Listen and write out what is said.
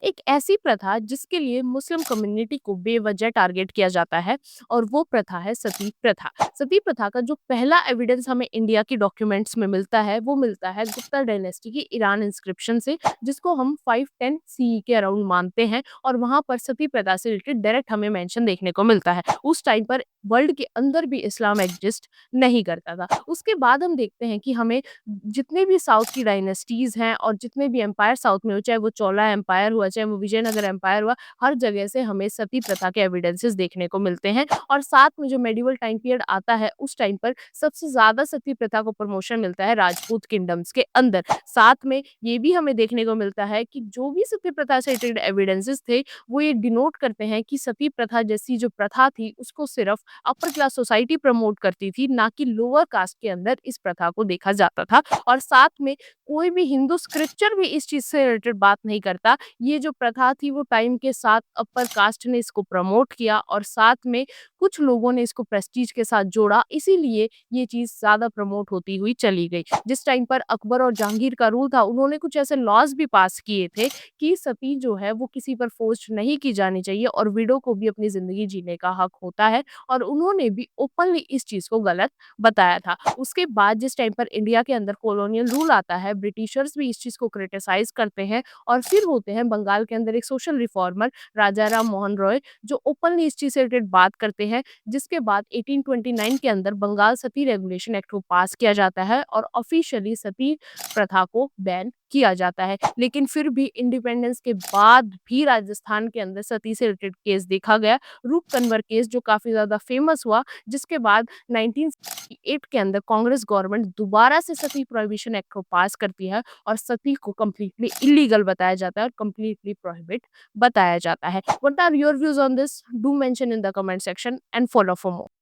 एक ऐसी प्रथा जिसके लिए मुस्लिम कम्युनिटी को बेवजह टारगेट किया जाता है और वो प्रथा है सती प्रथा। सती प्रथा का जो पहला एविडेंस हमें इंडिया की डॉक्यूमेंट्स में मिलता है वो मिलता है गुप्ता डायनेस्टी की ईरान इंस्क्रिप्शन से, जिसको हम 510 सीई के अराउंड मानते हैं और वहां पर सती प्रथा से रिलेटेड डायरेक्ट हमें मेंशन देखने को मिलता है। उस टाइम पर वर्ल्ड के अंदर भी इस्लाम एग्जिस्ट नहीं करता था। उसके बाद हम देखते हैं कि हमें जितने भी साउथ की डायनेस्टीज हैं और जितने भी एम्पायर साउथ में हो, चाहे वो चोला एम्पायर हुआ, चाहे वो विजयनगर एम्पायर हुआ, हर जगह से हमें सती प्रथा के एविडेंसेस देखने को मिलते हैं। और साथ में जो मेडिवल टाइम पीरियड आता है उस टाइम पर सबसे ज्यादा सती प्रथा को प्रमोशन मिलता है राजपूत किंगडम्स के अंदर। साथ में ये भी हमें देखने को मिलता है कि जो भी सती प्रथा से रिलेटेड एविडेंसेस थे वो ये डिनोट करते हैं कि सती प्रथा जैसी जो प्रथा थी उसको सिर्फ अपर क्लास सोसाइटी प्रमोट करती थी, ना कि लोअर कास्ट के अंदर इस प्रथा को देखा जाता था। और साथ में कोई भी हिंदू स्क्रिप्चर भी इस चीज से रिलेटेड बात नहीं करता। ये जो प्रथा थी वो टाइम के साथ अपर कास्ट ने इसको प्रमोट किया और साथ में कुछ लोगों ने इसको प्रेस्टीज के साथ जोड़ा, इसीलिए ये चीज ज्यादा प्रमोट होती हुई चली गई। जिस टाइम पर अकबर और जहांगीर का रूल था उन्होंने कुछ ऐसे लॉज भी पास किए थे कि सती जो है वो किसी पर फोर्स नहीं की जानी चाहिए और विडो को भी अपनी जिंदगी जीने का हक होता है, और उन्होंने भी ओपनली इस चीज को गलत बताया था। उसके बाद जिस टाइम पर इंडिया के अंदर कॉलोनियल रूल आता है, ब्रिटिशर्स भी इस चीज को क्रिटिसाइज करते हैं और फिर होते हैं बंगाल के अंदर एक सोशल रिफॉर्मर राजा राम मोहन रॉय जो ओपनली इस चीज से रिलेटेड बात करते हैं। जिसके बाद 1829 के अंदर बंगाल सती रेगुलेशन एक्ट को पास किया जाता है और ऑफिशियली सती प्रथा को बैन किया जाता है। लेकिन फिर भी इंडिपेंडेंस के बाद भी राजस्थान के अंदर सती से रिलेटेड केस देखा गया, रूप कन्वर केस जो काफी ज्यादा फेमस हुआ। जिसके बाद 1968 के अंदर कांग्रेस गवर्नमेंट दोबारा से सती प्रोहिबिशन एक्ट को पास करती है और सती को कंप्लीटली इलीगल बताया जाता है और कंप्लीटली प्रोहिबिट बताया जाता है। What are your views on this? Do mention in the comment section and follow for more.